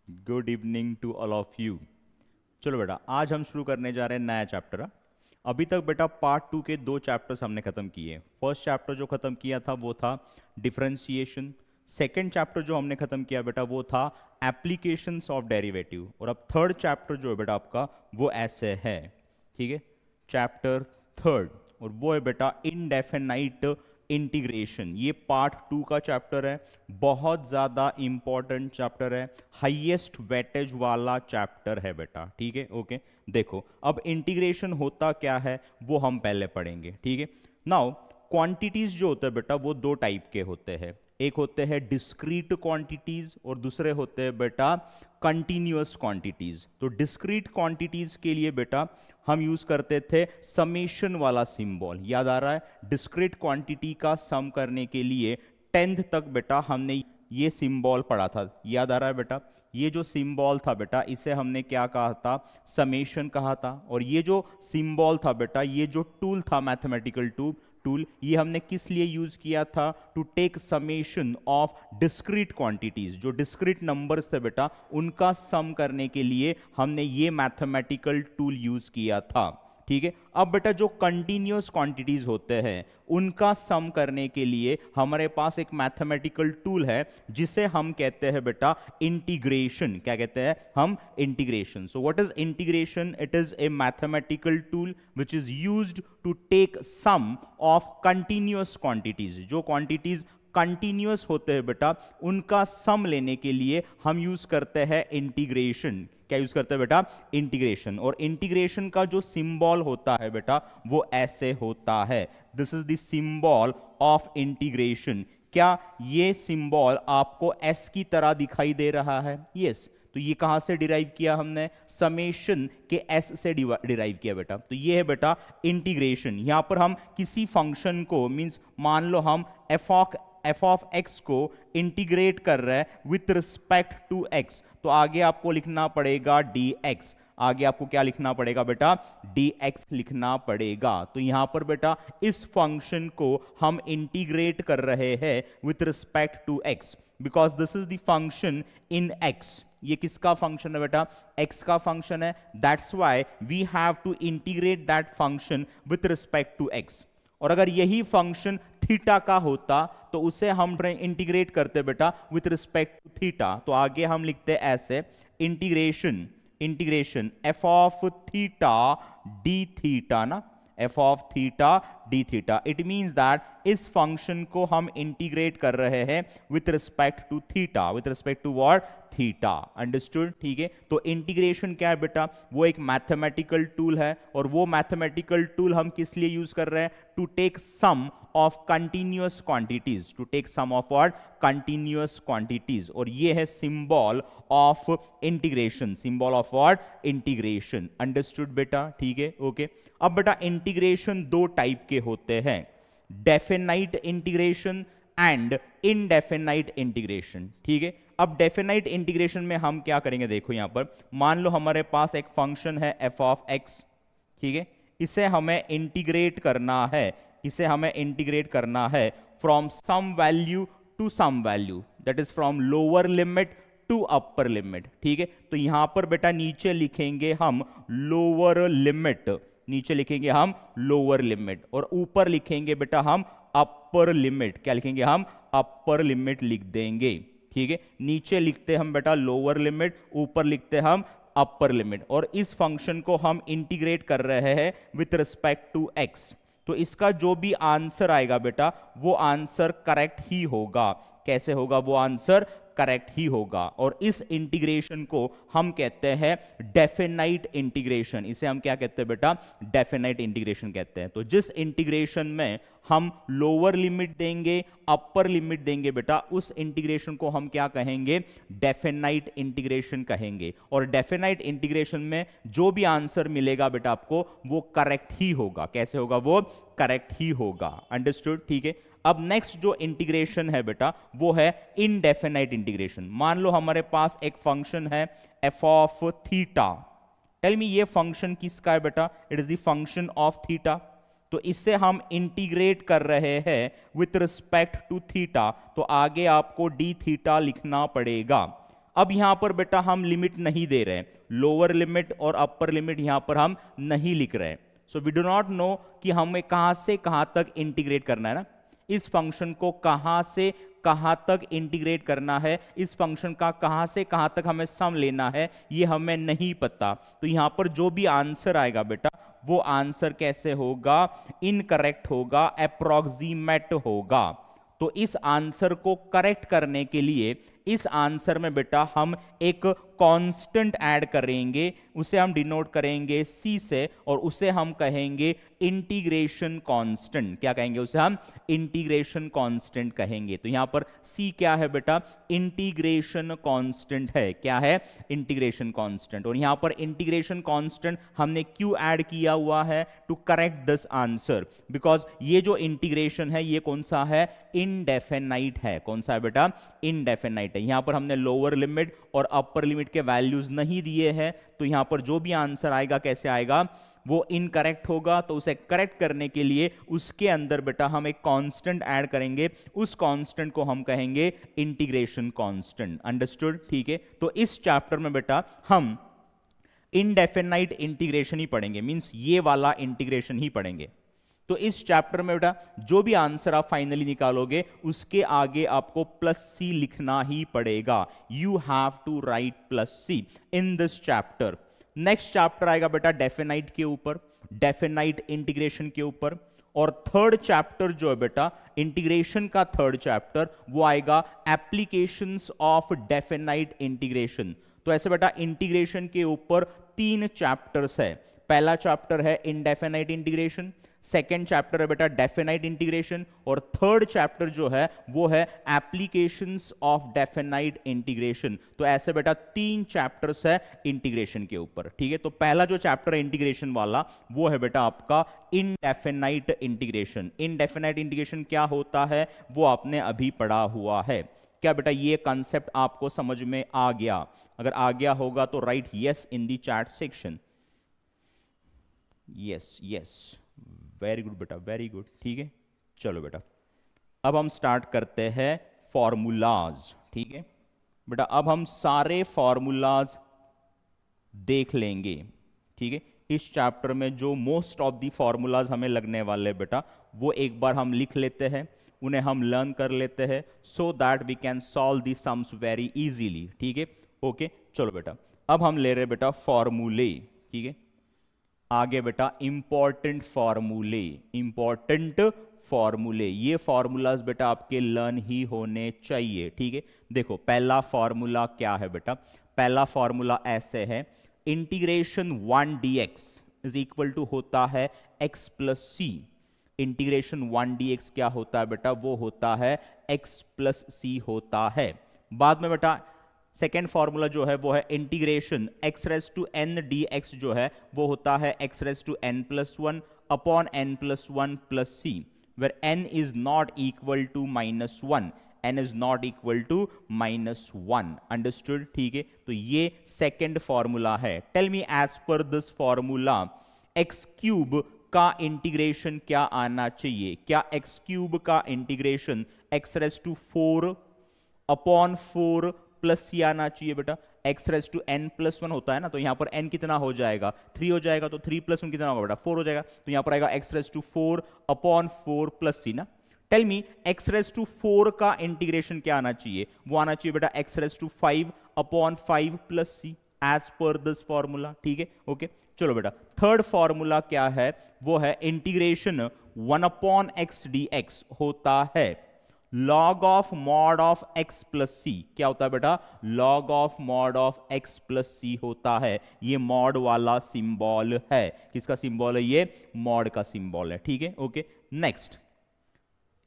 Good evening to all of you. चलो बेटा, आज हम शुरू करने जा रहे हैं नया चैप्टर। अभी तक बेटा पार्ट 2 के 2 चैप्टर्स हमने खत्म किए। फर्स्ट चैप्टर जो खत्म किया था वो था डिफरेंशिएशन। सेकेंड चैप्टर जो हमने खत्म किया बेटा वो था एप्लीकेशंस ऑफ डेरिवेटिव। और अब थर्ड चैप्टर जो है बेटा आपका वो ऐसे है, ठीक है, चैप्टर थर्ड, और वो है बेटा इनडेफिनाइट इंटीग्रेशन। ये पार्ट 2 का चैप्टर है, बहुत ज्यादा इंपॉर्टेंट चैप्टर है, हाईएस्ट वेटेज वाला चैप्टर है बेटा, ठीक है। ओके, देखो अब इंटीग्रेशन होता क्या है वो हम पहले पढ़ेंगे, ठीक है। नाउ क्वांटिटीज जो होते हैं बेटा वो दो टाइप के होते हैं, एक होते हैं डिस्क्रीट क्वांटिटीज और दूसरे होते हैं बेटा कंटिन्यूअस क्वांटिटीज। तो डिस्क्रीट क्वांटिटीज के लिए बेटा हम यूज करते थे समेशन वाला सिंबल, याद आ रहा है? डिस्क्रीट क्वांटिटी का सम करने के लिए 10th तक बेटा हमने ये सिंबल पढ़ा था, याद आ रहा है बेटा? ये जो सिंबल था बेटा इसे हमने क्या कहा था? समेशन कहा था। और ये जो सिंबल था बेटा, ये जो टूल था मैथमेटिकल टूल, ये हमने किस लिए यूज किया था? To take summation of discrete quantities. जो डिस्क्रीट नंबर्स थे बेटा उनका सम करने के लिए हमने ये मैथमेटिकल टूल यूज किया था, ठीक है। अब बेटा जो कंटिन्यूअस क्वांटिटीज होते हैं उनका सम करने के लिए हमारे पास एक मैथमेटिकल टूल है जिसे हम कहते हैं बेटा इंटीग्रेशन। क्या कहते हैं हम? Integration. So what is integration? It is a mathematical tool which is used to take sum of continuous quantities. जो क्वांटिटीज कंटिन्यूअस होते हैं बेटा उनका सम लेने के लिए हम यूज करते हैं इंटीग्रेशन। क्या यूज करते हैं बेटा? इंटीग्रेशन। और इंटीग्रेशन का जो सिंबल होता है बेटा वो ऐसे होता है, this is the symbol of integration. क्या ये सिंबल आपको एस की तरह दिखाई दे रहा है? यस। तो ये कहां से डिराइव किया हमने? समेशन के एस से डिराइव किया बेटा। तो ये है बेटा इंटीग्रेशन। यहां पर हम किसी फंक्शन को, मींस मान लो हम एफ ऑफ एक्स को इंटीग्रेट कर रहे हैं विथ रिस्पेक्ट टू एक्स, तो आगे आपको लिखना पड़ेगा डी एक्स। आगे आपको क्या लिखना पड़ेगा बेटा? dx लिखना पड़ेगा। तो यहां पर बेटा इस फंक्शन को हम इंटीग्रेट कर रहे हैं with respect to x because this is the function in x। ये किसका फंक्शन है बेटा? x का फंक्शन है। That's why we have to integrate that function with respect to x। और अगर यही फंक्शन थीटा का होता तो उसे हम इंटीग्रेट करते बेटा विथ रिस्पेक्ट टू थीटा। तो आगे हम लिखते ऐसे integration f of theta d theta ना, f of theta d theta. It means that इस फंक्शन को हम इंटीग्रेट कर रहे हैं with respect to theta, with respect to what? Theta. Understood? ठीक है। तो इंटीग्रेशन क्या है बेटा? वो एक मैथमेटिकल टूल है, और वो मैथमेटिकल टूल हम किस लिए यूज कर रहे हैं? To take sum of continuous quantities, to take sum of what? Continuous quantities. और ये है symbol of integration, symbol of what? Integration. Understood बेटा? ठीक है, ओके। अब बेटा इंटीग्रेशन दो टाइप के होते हैं, definite integration and indefinite integration, ठीक है। अब डेफिनाइट इंटीग्रेशन में हम क्या करेंगे? देखो यहां पर मान लो हमारे पास एक फंक्शन है एफ ऑफ एक्स, ठीक है। इसे हमें इंटीग्रेट करना है, इसे हमें इंटीग्रेट करना है from some value to some value, that is from lower limit to upper limit, ठीक है। तो यहां पर बेटा नीचे लिखेंगे हम लोअर लिमिट, नीचे लिखेंगे हम लोअर लिमिट, और ऊपर लिखेंगे बेटा हम अपर लिमिट। क्या लिखेंगे हम? अपर लिमिट लिख देंगे, ठीक है। नीचे लिखते हम बेटा लोअर लिमिट, ऊपर लिखते हम अपर लिमिट। और इस फंक्शन को हम इंटीग्रेट कर रहे हैं विथ रिस्पेक्ट टू एक्स। तो इसका जो भी आंसर आएगा बेटा वो आंसर करेक्ट ही होगा। कैसे होगा वो आंसर? करेक्ट ही होगा। और इस इंटीग्रेशन को हम कहते हैं डेफिनाइट इंटीग्रेशन। इसे हम क्या कहते हैं बेटा? डेफिनाइट इंटीग्रेशन कहते हैं। तो जिस इंटीग्रेशन में हम लोअर लिमिट देंगे, अपर लिमिट देंगे बेटा, उस इंटीग्रेशन को हम क्या कहेंगे? डेफिनाइट इंटीग्रेशन कहेंगे। और डेफिनाइट इंटीग्रेशन में जो भी आंसर मिलेगा बेटा आपको वो करेक्ट ही होगा। कैसे होगा? वो करेक्ट ही होगा। अंडरस्टूड? ठीक है। अब नेक्स्ट जो इंटीग्रेशन है बेटा वो है इनडेफिनाइट इंटीग्रेशन। मान लो हमारे पास एक फंक्शन है F of theta. Tell me ये फंक्शन किसका है बेटा? It is the function of theta. तो इससे हम इंटीग्रेट कर रहे हैं विथ रिस्पेक्ट टू थीटा, तो आगे आपको डी थीटा लिखना पड़ेगा। अब यहां पर बेटा हम लिमिट नहीं दे रहे हैं, लोअर लिमिट और अपर लिमिट यहां पर हम नहीं लिख रहे हैं। So we do not know कि हमें कहां से कहां तक इंटीग्रेट करना है ना, इस फंक्शन को कहां से कहां तक इंटीग्रेट करना है, इस फंक्शन का कहां से कहां तक हमें सम लेना है, ये हमें नहीं पता। तो यहां पर जो भी आंसर आएगा बेटा वो आंसर कैसे होगा, इनकरेक्ट होगा, अप्रोक्सीमेट होगा। तो इस आंसर को करेक्ट करने के लिए इस आंसर में बेटा हम एक कांस्टेंट ऐड करेंगे, उसे हम डिनोट करेंगे सी से, और उसे हम कहेंगे इंटीग्रेशन कांस्टेंट। क्या कहेंगे उसे हम? इंटीग्रेशन कांस्टेंट कहेंगे। तो यहां पर सी क्या है बेटा? इंटीग्रेशन कांस्टेंट है। क्या है? Integration constant. और यहां पर इंटीग्रेशन कांस्टेंट हमने क्यों ऐड किया हुआ है? To correct this answer, because ये जो इंटीग्रेशन है ये कौन सा है? इनडेफिनाइट है। कौन सा है बेटा? इनडेफिनाइट है। यहां पर हमने लोअर लिमिट और अपर लिमिट के वैल्यूज नहीं दिए हैं, तो यहां पर जो भी आंसर आएगा कैसे आएगा? वो इनकरेक्ट होगा। तो उसे करेक्ट करने के लिए उसके अंदर बेटा हम एक कांस्टेंट ऐड करेंगे, उस कांस्टेंट को हम कहेंगे इंटीग्रेशन कांस्टेंट। अंडरस्टूड? ठीक है। तो इस चैप्टर में बेटा हम इनडेफिनाइट इंटीग्रेशन ही पढ़ेंगे, मींस ये वाला इंटीग्रेशन ही पढ़ेंगे। तो इस चैप्टर में बेटा जो भी आंसर आप फाइनली निकालोगे उसके आगे आपको प्लस सी लिखना ही पड़ेगा। You have to write plus C in this chapter. Next chapter आएगा बेटा डेफिनाइट के ऊपर, डेफिनाइट इंटीग्रेशन के ऊपर। और थर्ड चैप्टर जो है बेटा इंटीग्रेशन का थर्ड चैप्टर, वो आएगा एप्लीकेशंस ऑफ डेफिनाइट इंटीग्रेशन। तो ऐसे बेटा इंटीग्रेशन के ऊपर 3 चैप्टर्स है। पहला चैप्टर है इनडेफिनाइट इंटीग्रेशन, सेकेंड चैप्टर है बेटा डेफिनाइट इंटीग्रेशन, और थर्ड चैप्टर जो है वो है एप्लीकेशंस ऑफ डेफिनाइट इंटीग्रेशन। तो ऐसे बेटा 3 चैप्टर्स है इंटीग्रेशन के ऊपर। ठीक है। तो पहला जो चैप्टर है इंटीग्रेशन वाला वो है बेटा आपका इनडेफिनाइट इंटीग्रेशन। इनडेफिनाइट इंटीग्रेशन क्या होता है वो आपने अभी पढ़ा हुआ है। क्या बेटा ये कंसेप्ट आपको समझ में आ गया? अगर आ गया होगा तो right yes in the chat section. Yes yes, very good बेटा, वेरी गुड। ठीक है। चलो बेटा अब हम स्टार्ट करते हैं फॉर्मूलाज। ठीक है बेटा, अब हम सारे फॉर्मूलाज देख लेंगे। ठीक है। इस चैप्टर में जो मोस्ट ऑफ द फॉर्मूलाज हमें लगने वाले बेटा वो एक बार हम लिख लेते हैं, उन्हें हम लर्न कर लेते हैं, so that we can solve the sums very easily. ठीक है। ओके। चलो बेटा अब हम ले रहे बेटा फॉर्मूले। ठीक है। आगे बेटा इंपॉर्टेंट फॉर्मूले, इंपॉर्टेंट फॉर्मूले, ये फॉर्मूलाज बेटा आपके लर्न ही होने चाहिए। ठीक है। देखो पहला फॉर्मूला क्या है बेटा? पहला फॉर्मूला ऐसे है, integration 1 dx is equal to होता है x plus C. Integration 1 dx क्या होता है बेटा? वो होता है x प्लस सी होता है। बाद में बेटा सेकेंड फॉर्मूला जो है वो है integration x raise to n dx, जो है वो होता है x raise to n plus 1 upon n plus 1 plus C, where n is not equal to -1, n is not equal to -1। Understood? ठीक है। तो ये सेकेंड फॉर्मूला है। Tell me as per this formula x cube का integration क्या आना चाहिए? क्या x क्यूब का integration x raise to 4 upon 4 plus सी आना चाहिए बेटा? x raise to n plus 1 होता है ना, तो यहां पर n कितना हो जाएगा? 3 हो जाएगा। तो 3 प्लस 1 कितना होगा बेटा? 4 हो जाएगा। तो यहां पर आएगा x raise to 4 upon 4 plus सी ना। Tell me x raise to 4 का इंटीग्रेशन क्या आना चाहिए? वो आना चाहिए बेटा x raise to 5 upon 5 plus C, as per this formula. ठीक है। ओके। चलो बेटा थर्ड फॉर्मूला क्या है? वो है इंटीग्रेशन 1 अपॉन x dx होता है log of mod of x plus C. क्या होता है बेटा? log of mod of x plus सी होता है। ये मॉड वाला सिंबल है। किसका सिंबल है? ये मॉड का सिंबल है। ठीक है। Okay. Next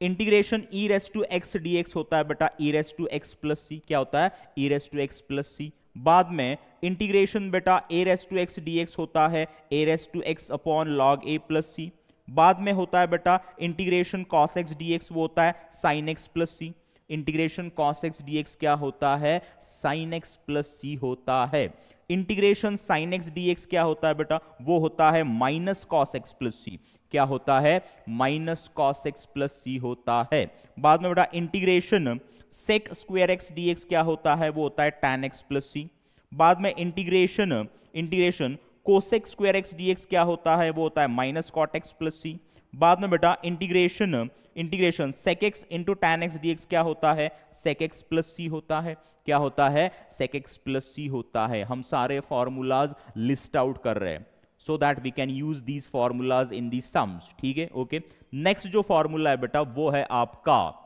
integration e raise to x dx होता है बेटा e raise to x plus C. क्या होता है? e raise to x plus C. बाद में इंटीग्रेशन बेटा a raise to x dx होता है a raise to x upon log a plus C. बाद में होता है बेटा इंटीग्रेशन cos x dx, वो होता है sin x plus C. Integration cos x dx क्या होता है? sin x प्लस सी होता है। इंटीग्रेशन sin x dx क्या होता है बेटा? वो होता है minus cos x plus C. क्या होता है, माइनस कॉस एक्स प्लस सी होता है। बाद में बेटा integration sec square x d x क्या होता है, वो होता है tan x प्लस सी। बाद में integration cosec square x d x क्या होता है, वो होता है minus cot x plus C. बाद में बेटा integration sec x into tan x d x क्या होता है, सेक एक्स प्लस सी होता है। क्या होता है, सेक एक्स प्लस सी होता है। हम सारे फॉर्मूलाज लिस्ट आउट कर रहे हैं so that we can use these formulas in the sums, ठीक है, ओके। नेक्स्ट जो फॉर्मूला है बेटा वो है आपका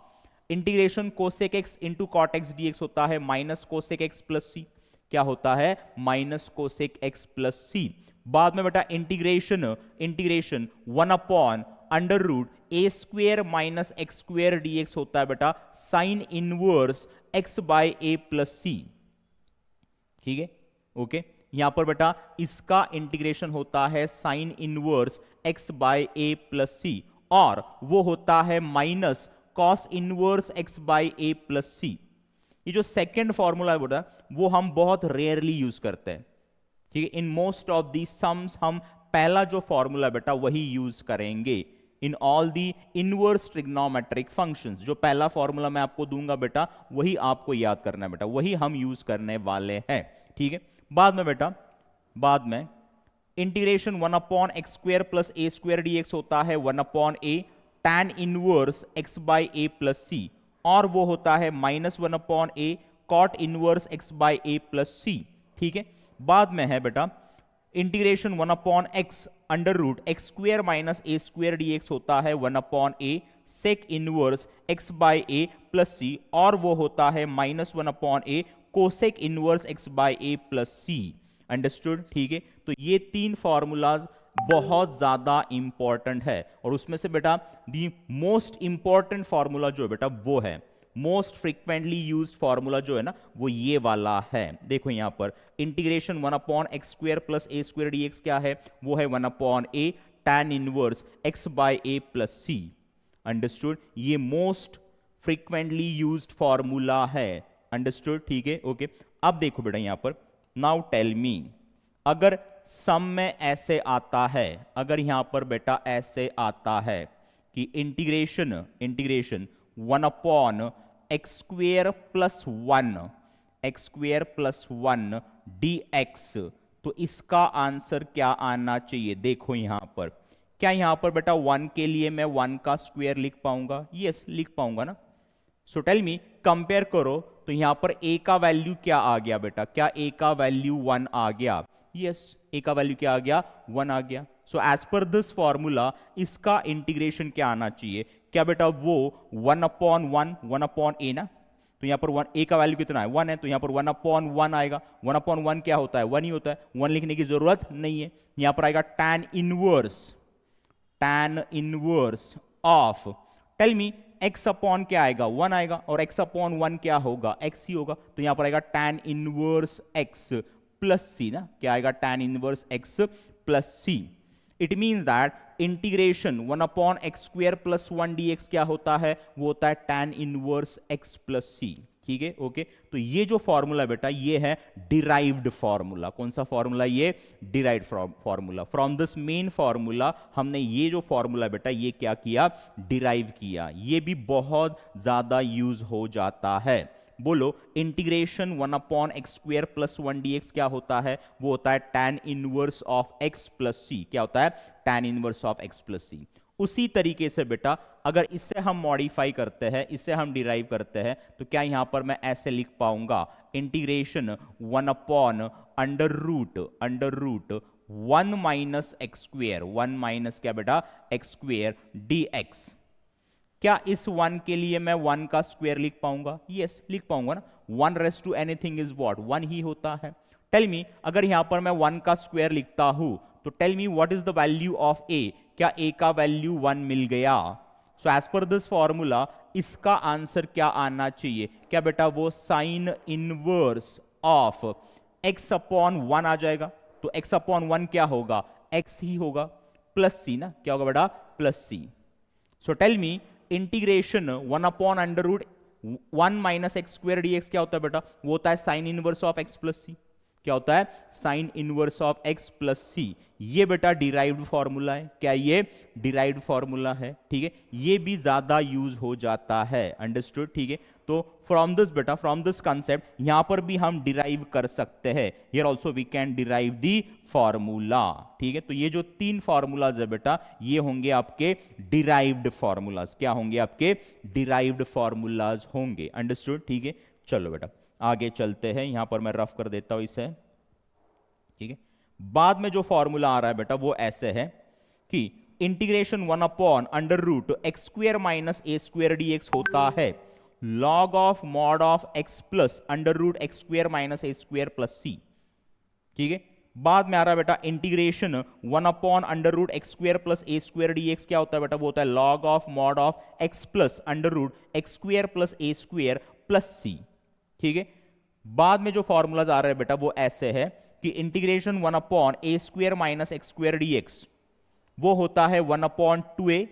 integration cosec x into cot x d x होता है minus cosec x plus C. क्या होता है, minus cosec x plus C. बाद में बेटा integration 1 upon under root a square minus x square d x होता है बेटा sine inverse x by a plus सी, ठीक है, ओके। यहां पर बेटा इसका इंटीग्रेशन होता है sine inverse x by a plus सी, और वो होता है minus cos inverse x by a plus C. ये जो सेकंड फॉर्मूला है बेटा वो हम बहुत रेयरली यूज करते हैं, ठीक है। In most of the sums हम पहला जो फॉर्मूला बेटा वही यूज करेंगे in all the inverse trigonometric functions. जो पहला फॉर्मूला मैं आपको दूंगा बेटा वही आपको याद करना है बेटा, वही हम यूज करने वाले हैं, ठीक है। बाद में integration 1 upon x square plus a square d x होता है 1 upon a tan inverse x by a plus सी, और वो होता है minus 1 upon a cot inverse x by a plus सी, ठीक है। बाद में है बेटा integration 1 upon x under root x square minus a square d x होता है 1 upon a sec inverse x by a plus सी, और वो होता है minus 1 upon A cosec inverse x by a plus C. Understood, ठीक है। तो ये तीन फॉर्मूलाज बहुत ज्यादा इंपॉर्टेंट है, और उसमें से बेटा दी मोस्ट इंपॉर्टेंट फॉर्मूला जो है बेटा वो है, मोस्ट फ्रीक्वेंटली यूज्ड फॉर्मूला जो है ना वो ये वाला है। देखो यहां पर integration 1 upon x square plus a square d x क्या है, वो है 1 upon a tan inverse x by a plus C. Understood, ये मोस्ट फ्रीक्वेंटली यूज्ड फॉर्मूला है। अंडरस्टूड, ठीक है, ओके। अब देखो बेटा यहां पर नाउ टेल मी, अगर सम में ऐसे आता है, अगर यहां पर बेटा ऐसे आता है कि integration 1 upon x square plus 1 D x, तो इसका आंसर क्या आना चाहिए। देखो यहां पर क्या यहां पर बेटा 1 के लिए मैं 1 का स्क्वायर लिख पाऊंगा, यस लिख पाऊंगा ना। सो टेल मी, कंपेयर करो तो यहां पर a का वैल्यू क्या आ गया बेटा, क्या a का वैल्यू 1 आ गया, यस a का वैल्यू क्या आ गया, 1 आ गया। So as per this formula इसका इंटीग्रेशन क्या आना चाहिए, क्या बेटा वो 1 अपॉन a ना, तो यहां पर a का वैल्यू कितना है 1 है, तो यहां पर 1 अपॉन 1 आएगा। 1 अपॉन 1 क्या होता है, 1 ही होता है, 1 लिखने की जरूरत नहीं है। यहां पर आएगा tan inverse of, tell me x upon क्या आएगा 1 आएगा, और x अपॉन 1 क्या होगा, x ही होगा, तो यहां पर आएगा tan इनवर्स x प्लस सी ना, क्या आएगा tan inverse x plus c. It means that integration 1 upon x square plus 1 dx क्या होता है, वो होता है tan इनवर्स x प्लस सी, ठीक है, ओके। तो ये जो फॉर्मूला बेटा ये है डिराइव्ड फॉर्मूला। कौन सा फॉर्मूला, ये derived formula. From this main formula हमने ये जो फॉर्मूला बेटा ये क्या किया, डिराइव किया। ये भी बहुत ज्यादा यूज हो जाता है। बोलो integration 1 upon x square plus 1 dx क्या होता है, वो होता है tan inverse of x plus C. क्या होता है, tan inverse of x plus C. उसी तरीके से बेटा अगर इसे हम मॉडिफाई करते हैं, इसे हम डिराइव करते हैं, तो क्या यहां पर मैं ऐसे लिख पाऊंगा, integration 1 upon under root 1 minus x square, 1 minus क्या बेटा एक्स स्क्वेयर dx। क्या इस 1 के लिए मैं 1 का स्क्वायर लिख पाऊंगा, यस लिख पाऊंगा ना। 1 raise to anything is what, 1 ही होता है। टेल मी, अगर यहां पर मैं 1 का स्क्वायर लिखता हूं तो tell me what is the value of a, क्या a का वैल्यू 1 मिल गया। So as per this formula इसका आंसर क्या आना चाहिए, क्या बेटा वो sine inverse of x upon 1 आ जाएगा, तो x अपॉन 1 क्या होगा, x ही होगा, प्लस सी ना, क्या होगा बेटा plus C. So tell me integration 1 upon under root 1 minus x square dx क्या होता है बेटा, वो होता है sine inverse of x plus C. क्या होता है, sine inverse of x plus C. ये बेटा डिराइव्ड फॉर्मूला है, क्या ये डिराइव्ड फॉर्मूला है, ठीक है, ये भी ज्यादा यूज हो जाता है, अंडरस्टूड, ठीक है। तो फ्रॉम दिस बेटा, फ्रॉम दिस कंसेप्ट यहां पर भी हम डिराइव कर सकते हैं, here also we can derive the formula, ठीक है। तो ये जो 3 फॉर्मूलाज है बेटा, ये होंगे आपके डिराइव्ड फॉर्मूलाज, क्या होंगे आपके डिराइव्ड फॉर्मूलाज होंगे, अंडरस्टूड, ठीक है। चलो बेटा आगे चलते हैं, यहां पर मैं रफ कर देता हूं इसे, ठीक है। बाद में जो फॉर्मूला आ रहा है बेटा वो ऐसे है कि integration 1 upon under root x square minus a square d x होता है log of mod of x plus under root x square minus a square plus सी, ठीक है। बाद में आ रहा है बेटा integration 1 upon under root x square plus a square d x, क्या होता है बेटा, वो होता है log of mod of x plus under root x square plus a square plus सी, ठीक है। बाद में जो फॉर्मूलाज आ रहे हैं बेटा वो ऐसे है कि integration 1 upon a square minus x square d x वो होता है 1 upon 2a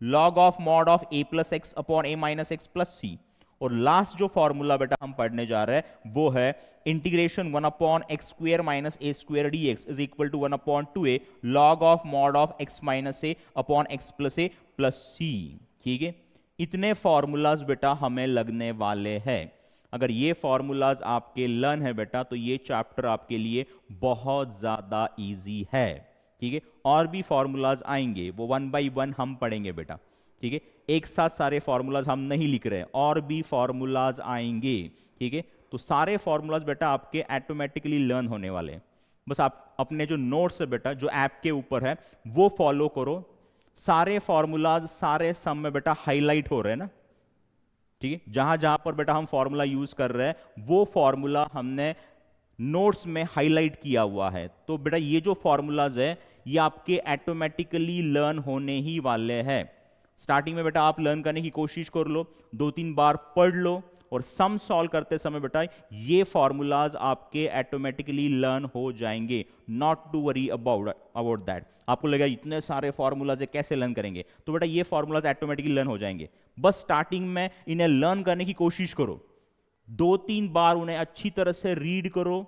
log of mod of a plus x upon a minus x plus सी। और लास्ट जो फॉर्मूला बेटा हम पढ़ने जा रहे हैं वो है integration 1 upon x square minus a square d x is equal to 1 upon 2a log of mod of x minus a upon x plus सी, ठीक है। इतने फॉर्मूलाज बेटा हमें लगने वाले हैं। अगर ये फॉर्मूलाज आपके लर्न है बेटा तो ये चैप्टर आपके लिए बहुत ज्यादा इजी है, ठीक है। और भी फॉर्मूलाज आएंगे, वो 1 बाय 1 हम पढ़ेंगे बेटा, ठीक है। एक साथ सारे फॉर्मूलाज हम नहीं लिख रहे हैं, और भी फॉर्मूलाज आएंगे, ठीक है। तो सारे फॉर्मूलाज बेटा आपके ऑटोमेटिकली लर्न होने वाले हैं। बस आप अपने जो नोट्स है बेटा जो ऐप के ऊपर है वो फॉलो करो। सारे फॉर्मूलाज सारे सम में बेटा हाईलाइट हो रहे हैं ना, ठीक है। जहां जहां पर बेटा हम फॉर्मूला यूज कर रहे हैं वो फॉर्मूला हमने नोट्स में हाईलाइट किया हुआ है। तो बेटा ये जो फॉर्मूलाज है ये आपके ऑटोमेटिकली लर्न होने ही वाले हैं। स्टार्टिंग में बेटा आप लर्न करने की कोशिश कर लो, 2-3 बार पढ़ लो, और सम सॉल्व करते समय बेटा ये फॉर्मूलाज आपके ऑटोमेटिकली लर्न हो जाएंगे। Not to worry about that. आपको लगेगा इतने सारे फॉर्मूलाज है कैसे लर्न करेंगे, तो बेटा ये फॉर्मूलाज ऑटोमेटिकली लर्न हो जाएंगे। बस स्टार्टिंग में इन्हें लर्न करने की कोशिश करो, 2-3 बार उन्हें अच्छी तरह से रीड करो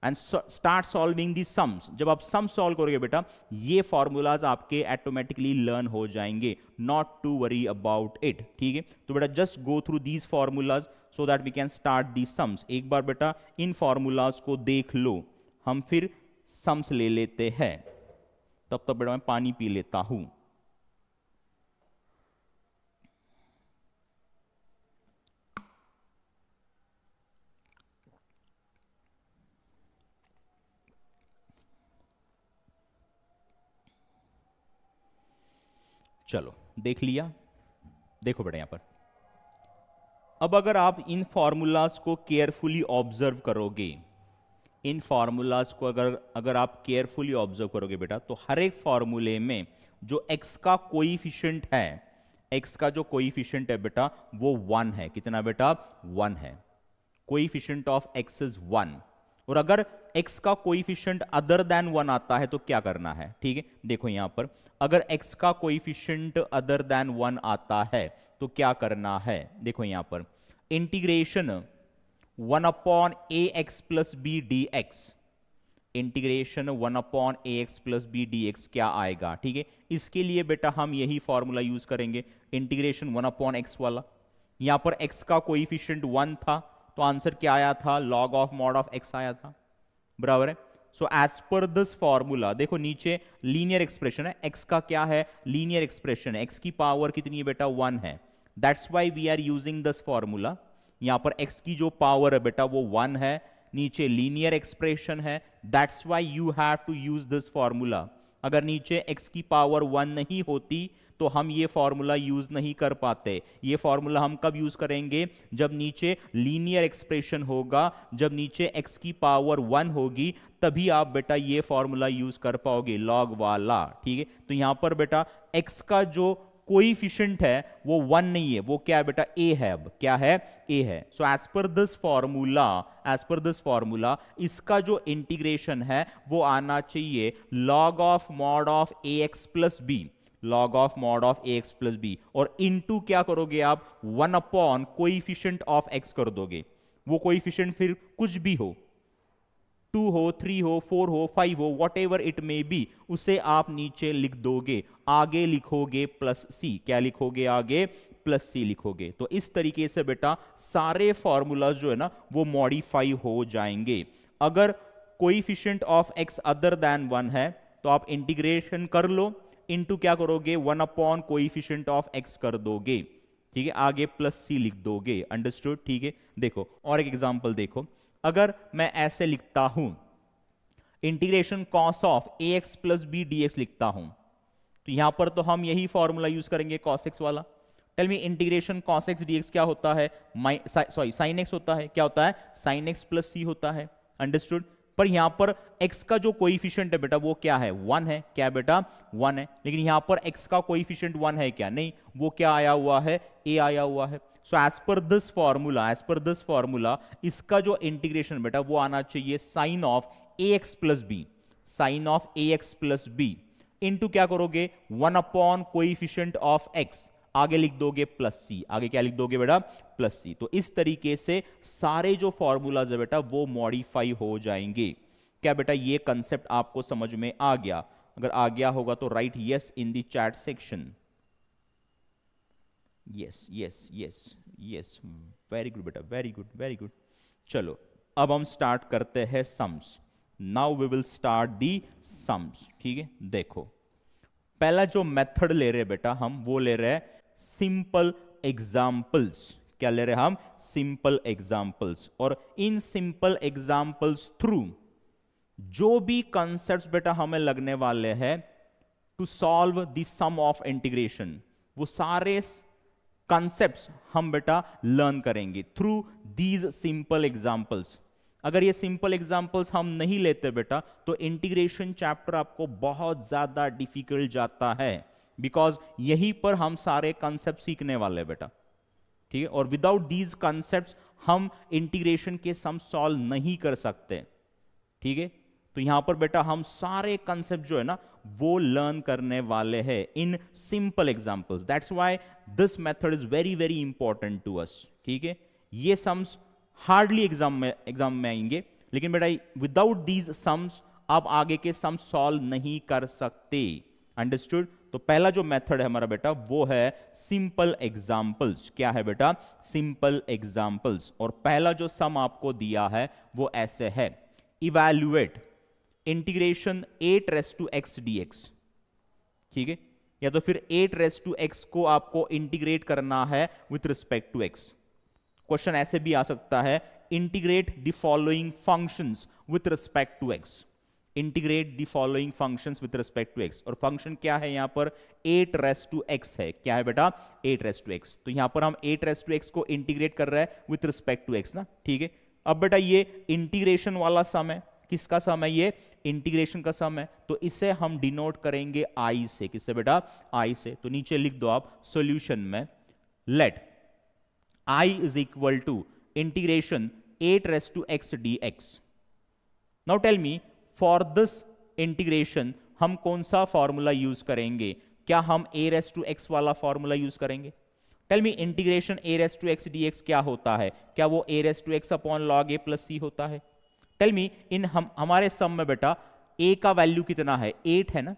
and start solving the sums. जब आप सम सॉल्व करोगे बेटा ये फॉर्मूलाज आपके ऑटोमेटिकली लर्न हो जाएंगे। Not to worry about it, ठीक है। तो बेटा just go through these formulas so that we can start the sums. एक बार बेटा इन फॉर्मूलाज को देख लो, हम फिर सम्स ले लेते हैं। तब तक बेटा मैं पानी पी लेता हूं। चलो देख लिया, देखो बेटा यहां पर अब अगर आप इन फॉर्मूलाज को केयरफुली ऑब्जर्व करोगे, इन फॉर्मूलाज को अगर आप केयरफुली ऑब्जर्व करोगे बेटा तो हर एक फॉर्मूले में जो x का कोएफिशिएंट है, x का जो कोएफिशिएंट है बेटा वो 1 है। कितना बेटा, 1 है। Coefficient of x is 1। और अगर x का कोएफिशिएंट अदर देन 1 आता है तो क्या करना है, ठीक है। देखो यहां पर अगर x का कोएफिशिएंट अदर देन 1 आता है तो क्या करना है, देखो यहां पर integration 1 upon a x plus b d x, integration 1 upon a x plus b d x क्या आएगा, ठीक है। इसके लिए बेटा हम यही फॉर्मूला यूज करेंगे, इंटीग्रेशन 1 अपॉन एक्स वाला। यहां पर x का कोएफिशिएंट 1 था तो आंसर क्या आया था, log of mod of x आया था, बराबर है। So as per this formula देखो नीचे लीनियर एक्सप्रेशन है, x का क्या है, लीनियर एक्सप्रेशन है, x की पावर कितनी है बेटा, 1 है। That's why we are using this formula. यहां पर x की जो पावर है बेटा वो 1 है, नीचे लीनियर एक्सप्रेशन है, that's why you have to use this formula. अगर नीचे x की पावर 1 नहीं होती तो हम ये फॉर्मूला यूज नहीं कर पाते। ये फॉर्मूला हम कब यूज करेंगे, जब नीचे लीनियर एक्सप्रेशन होगा, जब नीचे x की पावर 1 होगी तभी आप बेटा ये फॉर्मूला यूज कर पाओगे, लॉग वाला, ठीक है। तो यहां पर बेटा x का जो कोएफिशिएंट है वो 1 नहीं है, वो क्या है बेटा, a है। अब क्या है, a है। So as per this formula इसका जो इंटीग्रेशन है वो आना चाहिए log of mod of ax plus b, log of mod of ax plus b, और इनटू क्या करोगे आप, 1 अपॉन कोएफिशिएंट ऑफ x कर दोगे। वो कोएफिशिएंट फिर कुछ भी हो, 2 हो, 3 हो, 4 हो, 5 हो, what ever it may be, उसे आप नीचे लिख दोगे, आगे लिखोगे प्लस सी। क्या लिखोगे आगे? प्लस सी लिखोगे। तो इस तरीके से बेटा सारे फॉर्मूलाज जो है ना वो मॉडिफाई हो जाएंगे। अगर coefficient of x other than 1 है तो आप इंटीग्रेशन कर लो, इनटू क्या करोगे? 1 अपॉन कोएफिशिएंट ऑफ एक्स कर दोगे, ठीक है, आगे प्लस सी लिख दोगे। अंडरस्टूड? ठीक है। देखो और एक एग्जांपल देखो, अगर मैं ऐसे लिखता हूं integration cos of a x plus b d x लिखता हूं, तो यहां पर तो हम यही फॉर्मूला यूज करेंगे कॉस एक्स वाला। Tell me integration cos x dx क्या होता है? साइन एक्स होता है। क्या होता है? साइन एक्स प्लस सी होता है। अंडरस्टूड? पर यहां पर x का जो कोएफिशिएंट है बेटा वो क्या है? 1 है। क्या बेटा? 1 है। लेकिन यहां पर x का कोएफिशिएंट 1 है क्या? नहीं, वो क्या आया हुआ है? a आया हुआ है। So as per this formula इसका जो इंटीग्रेशन बेटा वो आना चाहिए sine of ax plus b, sine of ax plus b into क्या करोगे? 1 अपॉन कोएफिशिएंट ऑफ x, आगे लिख दोगे प्लस सी। आगे क्या लिख दोगे बेटा? प्लस सी। तो इस तरीके से सारे जो फॉर्मूलाज है बेटा वो मॉडिफाई हो जाएंगे। क्या बेटा ये कंसेप्ट आपको समझ में आ गया? अगर आ गया होगा तो right yes in the chat section. Yes yes yes yes, very good बेटा, वेरी गुड वेरी गुड। चलो अब हम स्टार्ट करते हैं sums. Now we will start the sums. ठीक है, देखो पहला जो मेथड ले रहे हैं बेटा हम वो ले रहे हैं सिंपल एग्जाम्पल्स। क्या ले रहे हैं हम? Simple examples. और इन सिंपल एग्जाम्पल्स थ्रू जो भी कंसेप्ट्स बेटा हमें लगने वाले हैं to solve the sum of integration, वो सारे कंसेप्ट्स हम बेटा लर्न करेंगे थ्रू दीज सिंपल एग्जाम्पल्स। अगर ये सिंपल एग्जाम्पल्स हम नहीं लेते बेटा तो इंटीग्रेशन चैप्टर आपको बहुत ज्यादा डिफिकल्ट जाता है, बिकॉज यहीं पर हम सारे कंसेप्ट सीखने वाले बेटा। ठीक है, और विदाउट दीज कंसेप्ट्स हम इंटीग्रेशन के सम सॉल्व नहीं कर सकते। ठीक है, तो यहां पर बेटा हम सारे कंसेप्ट जो है ना वो लर्न करने वाले हैं in simple examples. That's why this method is very very important to us. ठीक है, ये सम्स हार्डली एग्जाम में आएंगे, लेकिन बेटा विदाउट दीज सम्स आप आगे के सम सॉल्व नहीं कर सकते। अंडरस्टूड? तो पहला जो मेथड है हमारा बेटा वो है सिंपल एग्जाम्पल्स। क्या है बेटा? Simple examples. और पहला जो सम आपको दिया है वो ऐसे है, evaluate integration 8 raise to x dx। ठीक है, या तो फिर 8 रेज़ टू x को आपको इंटीग्रेट करना है with respect to x। Question ऐसे भी आ सकता है, integrate the following functions with respect to x। Integrate the following functions with respect to x। और फंक्शन क्या है यहां पर? 8 रेज़ टू x है। क्या है बेटा? 8 रेज़ टू x। तो यहां पर हम 8 रेज़ टू x को इंटीग्रेट कर रहे हैं विथ रिस्पेक्ट टू x ना। ठीक है, अब बेटा ये इंटीग्रेशन वाला सम है। किसका सम है ये? इंटीग्रेशन का सम है। तो इसे हम डिनोट करेंगे i से। किससे बेटा? i से। तो नीचे लिख दो आप सॉल्यूशन में, let i is equal to integration 8 raise to x dx। Now tell me for this integration हम कौन सा फॉर्मूला यूज करेंगे? क्या हम a रेज़ टू x वाला फॉर्मूला यूज करेंगे? Tell me integration a raise to x dx क्या होता है? क्या वो a raise to x upon log a plus c होता है? टेल मी इन हमारे सम में बेटा a का वैल्यू कितना है? 8 है ना।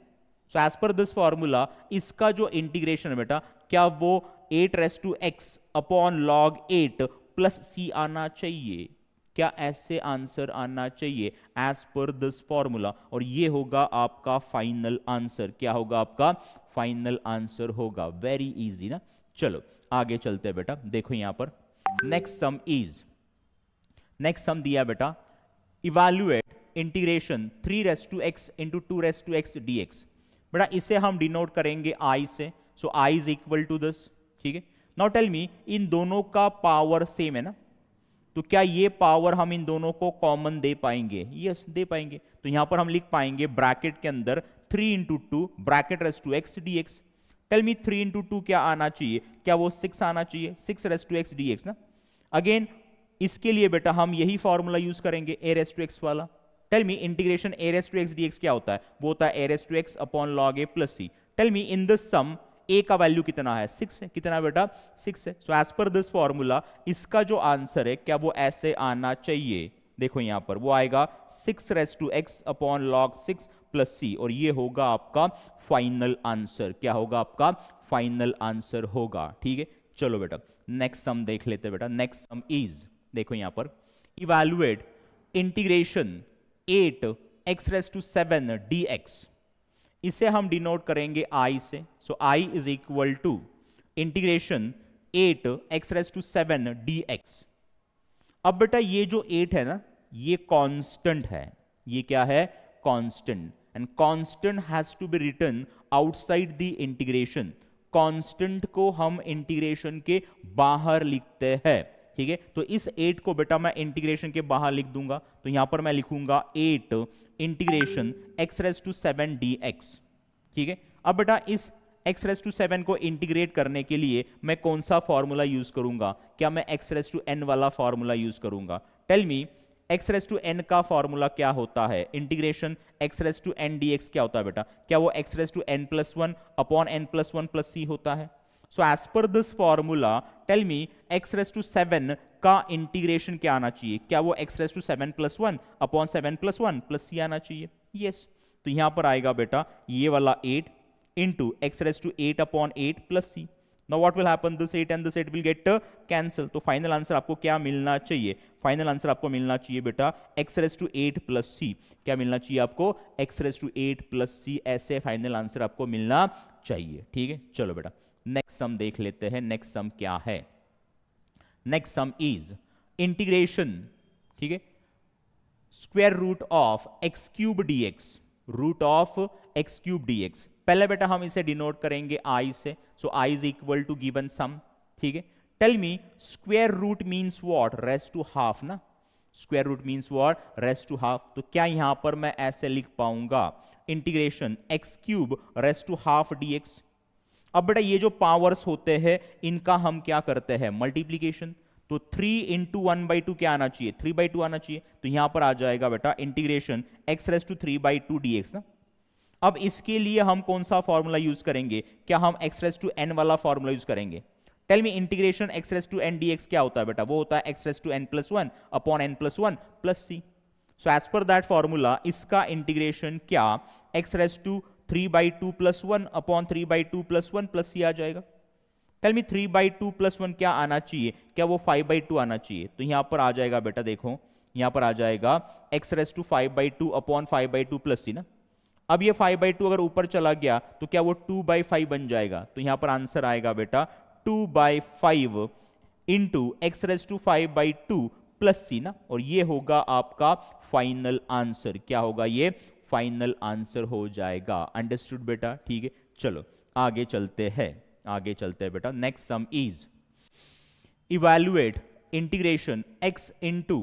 So as per this formula इसका जो इंटीग्रेशन है बेटा क्या वो 8 raise to x upon log 8 plus c आना चाहिए? क्या ऐसे आंसर आना चाहिए एज पर दिस फॉर्मूला? और ये होगा आपका फाइनल आंसर। क्या होगा आपका फाइनल आंसर? होगा वेरी इजी ना। चलो आगे चलते हैं बेटा। देखो यहां पर नेक्स्ट सम दिया बेटा, evaluate integration 3 raise to x into 2 raise to x dx। बेटा इसे हम डिनोट करेंगे i से। So i is equal to this. ठीक है, नाउ टेल मी इन दोनों का पावर सेम है ना, तो क्या ये पावर हम इन दोनों को कॉमन दे पाएंगे? यस दे पाएंगे। तो यहां पर हम लिख पाएंगे ब्रैकेट के अंदर 3 into 2 bracket raise to x dx। Tell me 3 into 2 क्या आना चाहिए? क्या वो 6 आना चाहिए? 6 रेज़ टू x dx ना। अगेन इसके लिए बेटा हम यही फॉर्मूला यूज करेंगे a रेज़ टू x वाला। Tell me integration a raise to x dx क्या होता है? वो होता है a raise to x upon log a plus c। Tell me in this sum a का वैल्यू कितना है? 6 है। कितना बेटा? 6 है। So as per this formula इसका जो आंसर है क्या वो ऐसे आना चाहिए? देखो यहां पर वो आएगा 6 raise to x upon log 6 plus सी, और ये होगा आपका फाइनल आंसर। क्या होगा आपका फाइनल आंसर होगा। ठीक है, चलो बेटा नेक्स्ट सम देख लेते हैं बेटा। नेक्स्ट सम इज, देखो यहां पर evaluate integration 8 x raise to 7 dx। इसे हम डिनोट करेंगे i से। So i is equal to integration 8 x raise to 7 dx। अब बेटा ये जो 8 है ना, ये कांस्टेंट है। ये क्या है? Constant. And constant has to be written outside the integration. Constant को हम इंटीग्रेशन के बाहर लिखते हैं। ठीक है, तो इस 8 को बेटा मैं इंटीग्रेशन के बाहर लिख दूंगा। तो यहां पर मैं लिखूंगा 8 integration x raise to 7 dx। ठीक है, अब बेटा इस x रेस टू 7 को इंटीग्रेट करने के लिए मैं कौन सा फॉर्मूला यूज करूंगा? क्या मैं x रेस टू n वाला फॉर्मूला यूज करूंगा? Tell me, x raise to n का फॉर्मूला क्या होता है? Integration x raise to n dx क्या होता है बेटा? क्या वो x raise to n plus 1 upon n plus 1 plus c होता है? So as per this formula tell me x raise to 7 का इंटीग्रेशन क्या आना चाहिए? क्या वो x raise to 7 plus 1 upon 7 plus 1 plus c आना चाहिए? यस। तो यहां पर आएगा बेटा ये वाला 8 into x raised to 8 upon 8 plus c. Now what will happen? This 8 and this 8 will get cancelled. तो फाइनल आंसर आपको क्या मिलना चाहिए? फाइनल आंसर आपको मिलना चाहिए बेटा x raised to 8 plus c। क्या मिलना चाहिए आपको? x raised to 8 plus c। ऐसे फाइनल आंसर आपको मिलना चाहिए। ठीक है, चलो बेटा नेक्स्ट सम देख लेते हैं। नेक्स्ट सम क्या है? नेक्स्ट सम इज इंटीग्रेशन, ठीक है, square root of x cube dx। Root of x cube dx। पहले बेटा हम इसे डिनोट करेंगे i से। So i is equal to given sum. ठीक है, tell me square root means what? Raise to half ना। Square root means what? Raise to half. तो क्या यहां पर मैं ऐसे लिख पाऊंगा integration x cube raise to half dx? अब बेटा ये जो पावर्स होते हैं इनका हम क्या करते हैं? मल्टीप्लीकेशन। तो 3 इंटू 1/2 क्या आना चाहिए? 3/2 आना चाहिए। तो यहां पर आ जाएगा बेटा integration x race to 3/2 dx ना। अब इसके लिए हम कौन सा फॉर्मूला यूज करेंगे? क्या हम एक्स रेस टू n वाला फॉर्मूला यूज करेंगे? Tell me integration x race to n dx क्या होता है बेटा? वो होता है x race to n plus 1 upon n plus 1 plus c। So as per that formula इसका इंटीग्रेशन क्या x race to 3/2 plus 1 upon 3/2 plus 1 plus c आ जाएगा। टेल मी 3/2 प्लस 1 क्या आना चाहिए? क्या वो 5/2 आना चाहिए? तो यहां पर आ जाएगा बेटा, देखो यहां पर आ जाएगा x race to 5/2 upon 5/2 plus c ना। अब ये 5/2 अगर ऊपर चला गया तो क्या वो 2/5 बन जाएगा? तो यहां पर आंसर आएगा बेटा 2/5 into x race to 5/2 plus c ना, और ये होगा आपका फाइनल आंसर। क्या होगा? ये फाइनल आंसर हो जाएगा। अंडरस्टूड बेटा? ठीक है, चलो आगे चलते हैं। आगे चलते हैं बेटा। Next sum is evaluate integration x into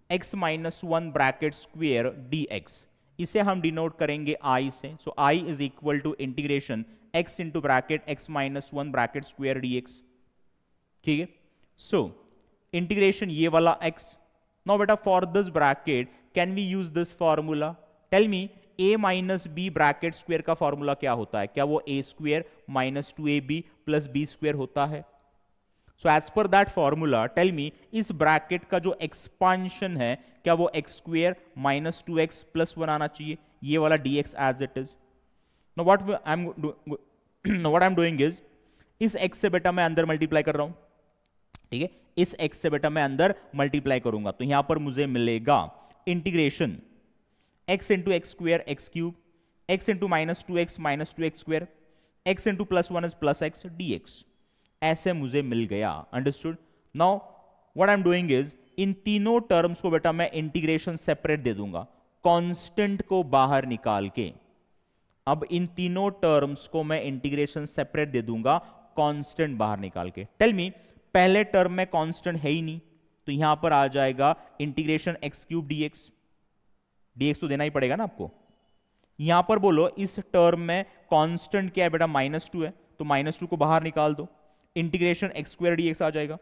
x minus 1 bracket square dx। इसे हम डिनोट करेंगे i से। So i is equal to integration x into bracket x minus 1 bracket square dx। ठीक है, सो इंटीग्रेशन ये वाला x। नाउ बेटा for this bracket can we use this formula? Tell me a minus b bracket square का formula क्या होता है? क्या वो a square minus 2ab plus b square होता है? So as per that formula tell me इस ब्रैकेट का जो एक्सपांशन है क्या वो x square minus 2x plus 1 आना चाहिए? ये वाला dx as it is. No what I am doing is इस x से बेटा मैं अंदर मल्टीप्लाई कर रहा हूं। ठीक है, इस x से बेटा मैं अंदर मल्टीप्लाई करूंगा तो यहां पर मुझे मिलेगा integration x into x square x cube, x into minus 2x square, x into plus 1 is plus x dx। ऐसे मुझे मिल गया। Understood? Now what I am doing is in तीनों टर्म्स को बेटा मैं इंटीग्रेशन सेपरेट दे दूंगा, कांस्टेंट को बाहर निकाल के। अब इन तीनों टर्म्स को मैं इंटीग्रेशन सेपरेट दे दूंगा, कांस्टेंट बाहर निकाल के। टेल मी पहले टर्म में कांस्टेंट है ही नहीं तो यहां पर आ जाएगा integration x cube dx। dx तो देना ही पड़ेगा ना आपको। यहां पर बोलो इस टर्म में कांस्टेंट क्या है बेटा? -2 है, तो -2 को बाहर निकाल दो, इंटीग्रेशन एक्स स्क्वायर dx आ जाएगा।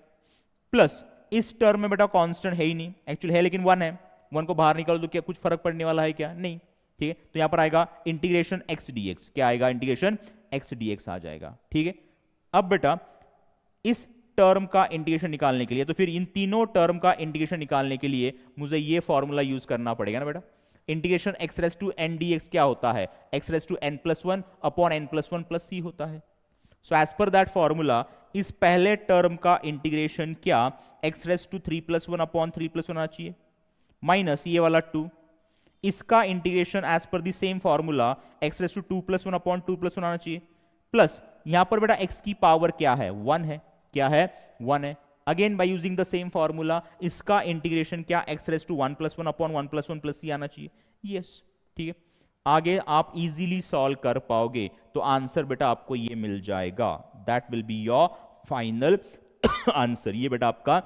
प्लस इस टर्म में बेटा कांस्टेंट है ही नहीं, एक्चुअली है लेकिन 1 है, 1 को बाहर निकाल दो, क्या कुछ फर्क पड़ने वाला है क्या? नहीं। ठीक है, तो यहां पर आएगा इंटीग्रेशन एक्स dx। क्या आएगा? इंटीग्रेशन एक्स dx आ जाएगा। ठीक है, अब बेटा इस टर्म का इंटीग्रेशन निकालने के लिए, तो फिर इन तीनों टर्म का इंटीग्रेशन निकालने के लिए मुझे ये फॉर्मूला यूज करना पड़ेगा ना बेटा। Integration x race to n d x क्या होता है, x race to n plus one upon n plus one plus सी होता है। So as per that formula इस पहले टर्म का इंटीग्रेशन क्या x race to three plus one upon three plus one आना चाहिए, माइनस ये वाला टू, इसका integration as per the same formula x race to two plus one upon two plus one आना चाहिए, प्लस यहां पर बेटा x की पावर क्या है, वन है, क्या है, वन है। Again by using the same formula इसका इंटीग्रेशन क्या x raise to one plus one upon one plus one plus सी आना चाहिए, यस ठीक है। आगे आप इजीली सॉल्व कर पाओगे तो आंसर बेटा आपको ये मिल जाएगा, that will be your final answer. ये बेटा आपका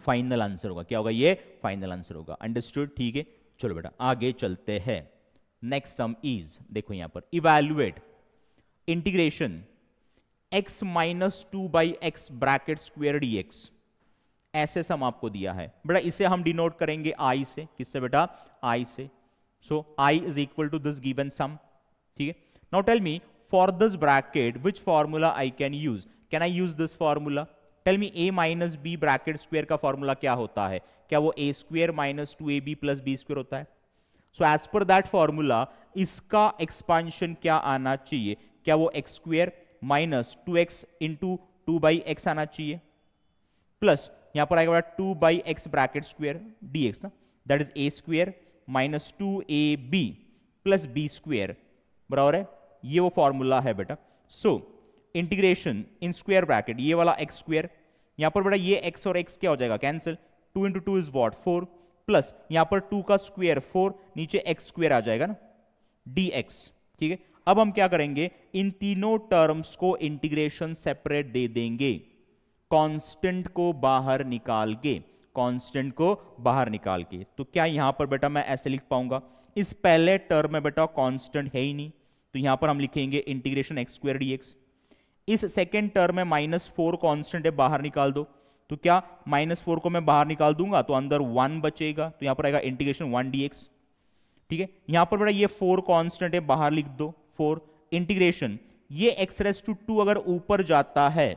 फाइनल आंसर होगा, क्या होगा, ये फाइनल आंसर होगा। अंडरस्टूड, ठीक है। चलो बेटा आगे चलते हैं। नेक्स्ट सम इज, देखो यहां पर evaluate integration x minus two by x bracket square d x, ऐसे सम आपको दिया है बेटा। इसे हम डिनोट करेंगे i से, किससे बेटा, i से। So i is equal to this given sum, ठीक है। Now tell me for this bracket which formula I can use, can I use this formula, tell me a minus b bracket square का formula क्या होता है, क्या वो a square minus two a b plus b square होता है। So as per that formula इसका expansion क्या आना चाहिए, क्या वो x square minus to x into two by x आना चाहिए, प्लस यहां पर आएगा two by x bracket square d x ना, that is a square minus two a b plus b square, बराबर है, ये वो फॉर्मूला है बेटा। So integration in square bracket, ये वाला एक्स स्क्वेयर, यहां पर बेटा ये एक्स और एक्स क्या हो जाएगा, cancel, two into two is what, four, plus यहां पर टू का स्क्वेयर फोर, नीचे एक्स स्क्वेयर आ जाएगा ना, डी एक्स, ठीक है। अब हम क्या करेंगे, इन तीनों टर्म्स को इंटीग्रेशन सेपरेट दे देंगे, कांस्टेंट को बाहर निकाल के, कांस्टेंट को बाहर निकाल के। तो क्या यहां पर बेटा मैं ऐसे लिख पाऊंगा, इस पहले टर्म में बेटा कांस्टेंट है ही नहीं, तो यहां पर हम लिखेंगे integration x square d x. इस सेकेंड टर्म में माइनस फोर कांस्टेंट है, बाहर निकाल दो, तो क्या माइनस फोर को मैं बाहर निकाल दूंगा तो अंदर वन बचेगा, तो यहां पर आएगा इंटीग्रेशन वन डी एक्स, ठीक है। यहां पर बेटा ये फोर कांस्टेंट है, बाहर लिख दो, फोर इंटीग्रेशन ये एक्स रेस टू टू अगर ऊपर जाता है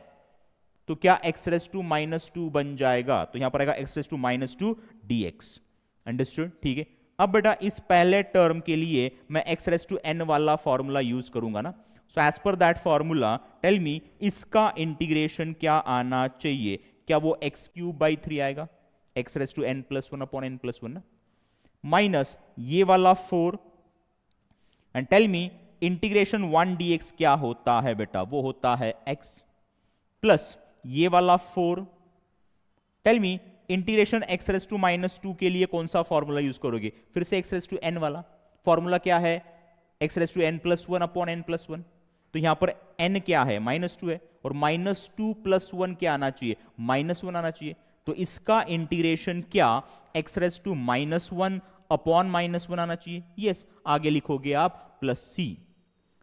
तो क्या x race to minus two बन जाएगा, तो यहां पर आएगा x race to minus two d x. Understood, ठीक है। अब बेटा इस पहले टर्म के लिए मैं एक्स रेस टू एन वाला फॉर्मूला यूज करूंगा ना, so as per that formula tell me इसका इंटीग्रेशन क्या आना चाहिए, क्या वो एक्स क्यूब बाई थ्री आएगा, x race to n plus one upon n plus one ना, माइनस ये वाला four, and tell me integration one d x क्या होता है बेटा, वो होता है x, प्लस ये वाला four, tell me integration x race to minus two के लिए कौन सा फॉर्मूला यूज करोगे, फिर से एक्स रेस टू एन वाला फॉर्मूला, क्या है, x race to n plus one upon n plus one. तो यहां पर n क्या है, माइनस टू है, और माइनस टू प्लस वन क्या आना चाहिए, माइनस वन आना चाहिए। तो इसका इंटीग्रेशन क्या x race to minus one upon minus one आना चाहिए, यस। आगे लिखोगे आप प्लस सी,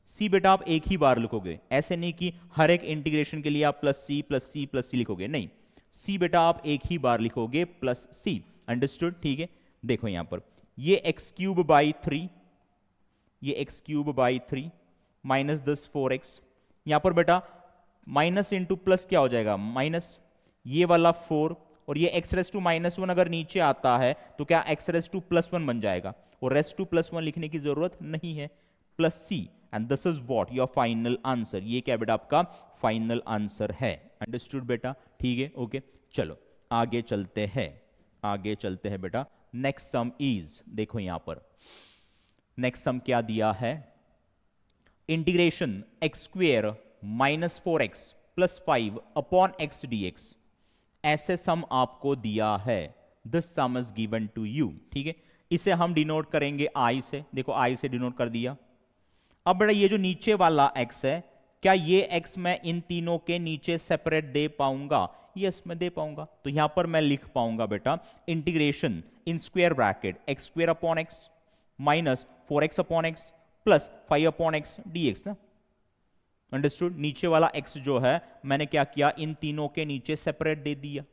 सी बेटा आप एक ही बार लिखोगे, ऐसे नहीं कि हर एक इंटीग्रेशन के लिए आप plus c plus c plus c लिखोगे, नहीं, सी बेटा आप एक ही बार लिखोगे प्लस सी। अंडरस्टूड, ठीक है। देखो यहां पर ये एक्स क्यूब बाई थ्री, ये x cube by three minus दस फोर एक्स, यहां पर बेटा माइनस इंटू प्लस क्या हो जाएगा, माइनस ये वाला फोर, और ये x race to minus one अगर नीचे आता है तो क्या x race to plus one बन जाएगा, और रेस टू प्लस वन लिखने की जरूरत नहीं है, plus c, and this is what your final answer. ये क्या बेटा आपका फाइनल आंसर है। अंडरस्टूड बेटा, ठीक है, ओके। चलो आगे चलते हैं, आगे चलते हैं बेटा। नेक्स्ट सम इज, देखो यहां पर नेक्स्ट सम क्या दिया है, integration x square minus four x plus five upon x d x, ऐसे सम आपको दिया है, this sum is given to you, ठीक है। इसे हम डिनोट करेंगे आई से, देखो आई से डिनोट कर दिया। अब बेटा ये जो नीचे वाला x है, क्या ये x मैं इन तीनों के नीचे सेपरेट दे पाऊंगा, यस मैं दे पाऊंगा। तो यहां पर मैं लिख पाऊंगा बेटा integration in square bracket x square upon x minus four x upon x plus five upon x d x ना। अंडरस्टूड, नीचे वाला x जो है मैंने क्या किया, इन तीनों के नीचे सेपरेट दे दिया,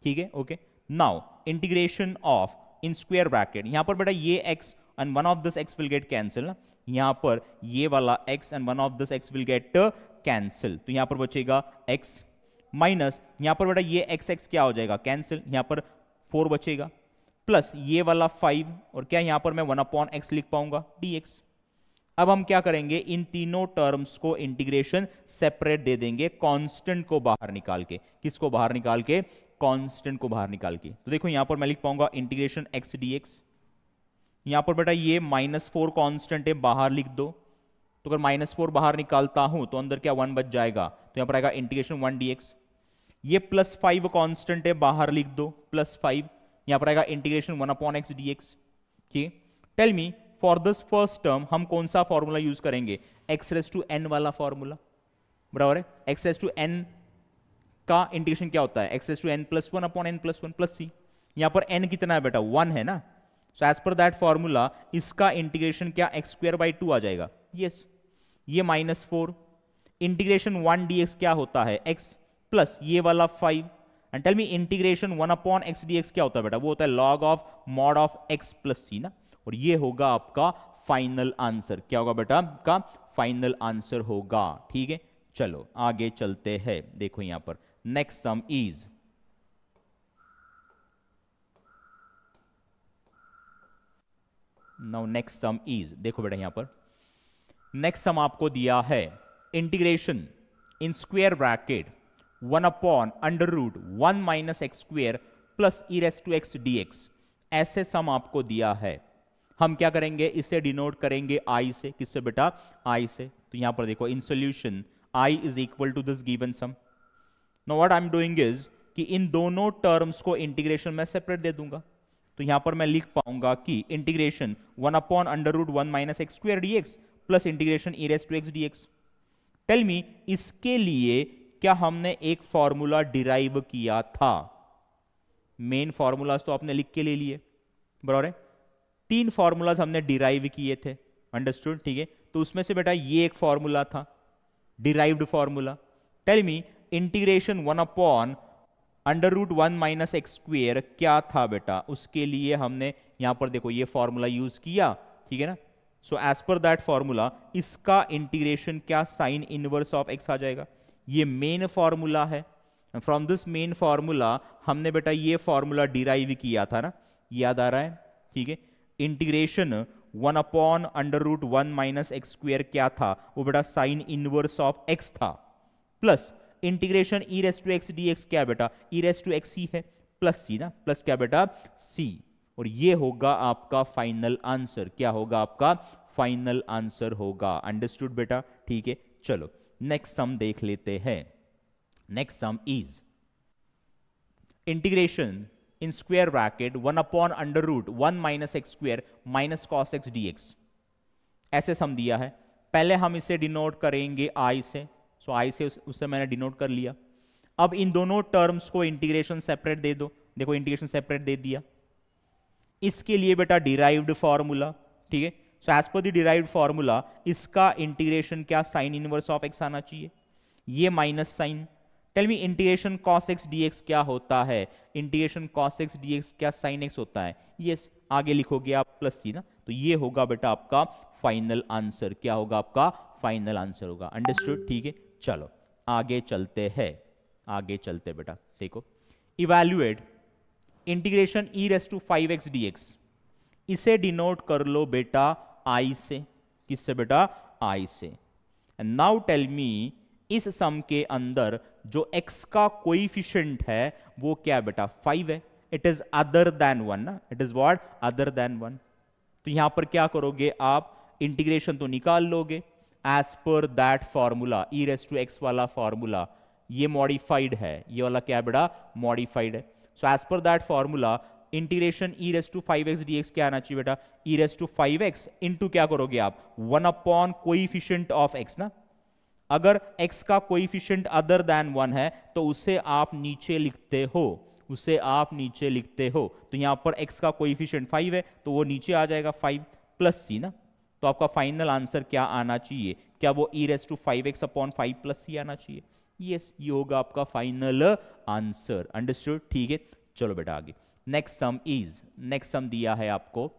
ठीक है, okay. Now integration of in square bracket, यहां पर बेटा ये x and one of this x will get cancel ना, यहां पर ये वाला x and one of this x will get cancel, तो यहां पर बचेगा x माइनस यहां पर बेटा ये एक्स एक्स क्या हो जाएगा, कैंसिल, यहां पर 4 बचेगा, प्लस ये वाला 5 और क्या यहां पर मैं 1/x लिख पाऊंगा dx। अब हम क्या करेंगे, इन तीनों टर्म्स को इंटीग्रेशन सेपरेट दे देंगे कांस्टेंट को बाहर निकाल के। किसको बाहर निकाल के, कांस्टेंट को बाहर निकाल के। तो देखो यहां पर मैं लिख पाऊंगा इंटीग्रेशन x dx। यहां पर बेटा ये -4 कांस्टेंट है, बाहर लिख दो। तो अगर -4 बाहर निकालता हूं तो अंदर क्या 1 बच जाएगा, तो यहां पर आएगा इंटीग्रेशन 1 dx। ये +5 कांस्टेंट है, बाहर लिख दो, +5, यहां पर आएगा इंटीग्रेशन 1/x dx। ठीक, tell me for this first term हम कौन सा फॉर्मूला यूज करेंगे, x⁻n वाला फॉर्मूला, बराबर है। x⁻n का इंटीग्रेशन क्या होता है, x⁻n + 1/n+1 + c। यहां पर n कितना है बेटा, 1 है ना। So as per that formula इसका इंटीग्रेशन क्या x²/2 आ जाएगा, यस। ये -4 इंटीग्रेशन 1 dx क्या होता है, x प्लस ये वाला 5। And tell me integration 1/x dx क्या होता है बेटा, वो होता है log of mod of x + c ना। और ये होगा आपका फाइनल आंसर। क्या होगा बेटा, आपका फाइनल आंसर होगा। ठीक है, चलो आगे चलते हैं। देखो यहां पर next sum is, now next sum is, देखो बेटा यहां पर नेक्स्ट सम आपको दिया है integration in square bracket 1/√1 - x² plus e⁻x dx। ऐसे सम आपको दिया है। हम क्या करेंगे, इसे डिनोट करेंगे i से। किससे बेटा, i से। तो यहां पर देखो in solution i is equal to this given sum. Now what I am doing is कि इन दोनों टर्म्स को इंटीग्रेशन में सेपरेट दे दूंगा। तो यहां पर मैं लिख पाऊंगा कि integration 1/√1 - x² dx plus integration e⁻x dx। Tell me इसके लिए क्या हमने एक फॉर्मूला डिराइव किया था, मेन फॉर्मूलाज तो आपने लिख के ले लिए, बराबर है। 3 फॉर्मूलाज हमने डिराइव किए थे, अंडरस्टूड, ठीक है। तो उसमें से बेटा ये एक फॉर्मूला था derived formula. Tell me integration 1/√1 - x² क्या था बेटा, उसके लिए हमने यहां पर देखो ये फॉर्मूला यूज किया, ठीक है ना। So as per that formula इसका इंटीग्रेशन क्या साइन इनवर्स ऑफ x आ जाएगा। ये मेन फॉर्मूला है। फ्रॉम दिस मेन फॉर्मूला हमने बेटा ये फॉर्मूला डिराइव किया था ना, याद आ रहा है, ठीक है। इंटीग्रेशन 1/√1 - x² क्या था, वो बेटा साइन इनवर्स ऑफ x था, प्लस इंटीग्रेशन e⁻x dx क्या बेटा, e⁻x ही है, प्लस c ना, प्लस क्या बेटा c। और ये होगा आपका फाइनल आंसर। क्या होगा आपका फाइनल आंसर होगा, अंडरस्टूड बेटा, ठीक है। चलो नेक्स्ट सम देख लेते हैं। Next sum is integration in square bracket 1/√1 - x² minus cos x dx। ऐसे सम दिया है। पहले हम इसे डिनोट करेंगे i से। सो i से उससे मैंने डिनोट कर लिया। अब इन दोनों टर्म्स को इंटीग्रेशन सेपरेट दे दो। देखो इंटीग्रेशन सेपरेट दे दिया। इसके लिए बेटा डिराइव्ड फॉर्मूला, ठीक है। So as per the derived formula इसका इंटीग्रेशन क्या साइन इनवर्स ऑफ x आना चाहिए, ये minus sine. Tell me integration cos x dx क्या होता है, इंटीग्रेशन cos x dx क्या sin x होता है, यस। आगे लिखोगे आप प्लस c ना। तो ये होगा बेटा आपका फाइनल आंसर। क्या होगा आपका फाइनल आंसर होगा, अंडरस्टूड, ठीक है। चलो आगे चलते हैं, आगे चलते बेटा। देखो इवैल्यूएट इंटीग्रेशन e⁻5x dx। इसे डिनोट कर लो बेटा i से। किससे बेटा, i से। एंड नाउ टेल मी इस सम के अंदर जो x का कोइफिशिएंट है वो क्या बेटा 5 है। इट इज अदर देन 1 ना, it is what, other than 1। तो यहां पर क्या करोगे आप, इंटीग्रेशन तो निकाल लोगे as per that formula, e⁻x वाला फॉर्मूला। ये मॉडिफाइड है, ये वाला क्या बेटा मॉडिफाइड है। So as per that formula integration e⁻5x dx क्या आना चाहिए बेटा, e⁻5x इंटू क्या करोगे आप 1 कोइफिशिएंट ऑफ x ना। अगर x का कोइफिशिएंट अदर देन 1 है तो उसे आप नीचे लिखते हो, उसे आप नीचे लिखते हो। तो यहां पर x का कोइफिशिएंट 5 है तो वो नीचे आ जाएगा 5 प्लस c ना। तो आपका फाइनल आंसर क्या आना चाहिए, क्या वो e⁻5x/5 प्लस c आना चाहिए, यस। ये होगा आपका फाइनल आंसर, अंडरस्टूड, ठीक है। चलो बेटा आगे next sum is, next sum दिया है आपको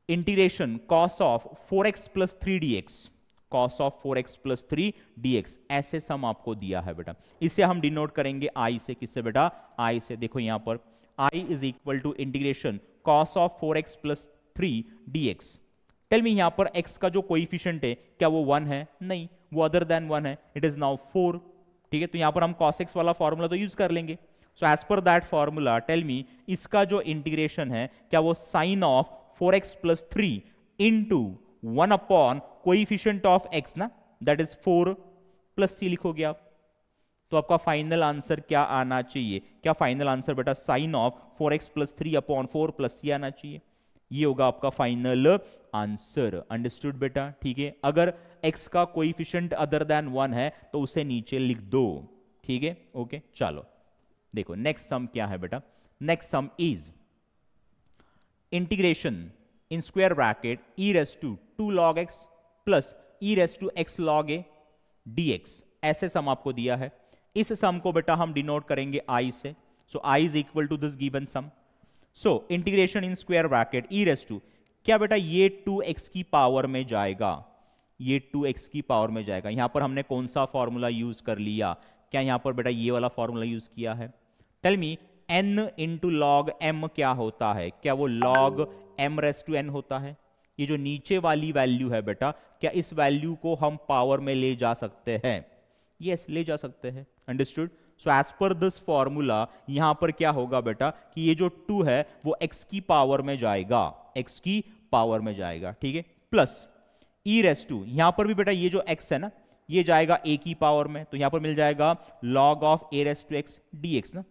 integration cos of 4x + 3 dx cos of 4x plus 3 dx, ऐसे सम आपको दिया है बेटा। इसे हम डिनोट करेंगे i से, किससे बेटा, i से। देखो यहां पर i is equal to integration cos of 4x plus 3 dx। Tell me यहां पर x का जो कोइफिशिएंट है क्या वो 1 है? नहीं, वो अदर देन 1 है, इट इज नाउ 4। ठीक है, तो यहां पर हम cos x वाला फॉर्मूला तो यूज कर लेंगे। So as per that formula tell me इसका जो इंटीग्रेशन है क्या वो sine of 4x plus 3 into 1 upon coefficient of x ना, दैट इज 4 प्लस c लिखोगे आप। तो आपका फाइनल आंसर क्या आना चाहिए? क्या फाइनल आंसर बेटा sine of 4x plus 3 upon 4 plus c आना चाहिए। ये होगा आपका फाइनल आंसर। अंडरस्टूड बेटा? ठीक है, अगर x का कोइफिशिएंट अदर देन 1 है तो उसे नीचे लिख दो। ठीक है, ओके। चलो देखो नेक्स्ट सम क्या है बेटा। Next sum is integration in square bracket e raise to 2 log x plus e raise to x log a dx, ऐसे सम आपको दिया है। इस सम को बेटा हम डिनोट करेंगे i से। So i is equal to this given sum. So integration in square bracket e raise to, क्या बेटा ये 2x की पावर में जाएगा, ये 2x की पावर में जाएगा। यहां पर हमने कौन सा फॉर्मूला यूज कर लिया? क्या यहां पर बेटा ये वाला फॉर्मूला यूज किया है? Tell me n into log m क्या होता है? क्या वो log m raise to n होता है? ये जो नीचे वाली वैल्यू है बेटा, क्या इस वैल्यू को हम पावर में ले जा सकते हैं? यस, ले जा सकते हैं। Understood? So as per this formula यहां पर क्या होगा बेटा कि ये जो 2 है वो x की पावर में जाएगा, x की पावर में जाएगा। ठीक है, प्लस e रेस टू, यहां पर भी बेटा ये जो x है ना ये जाएगा a की पावर में, तो यहां पर मिल जाएगा log of a raise to x dx ना,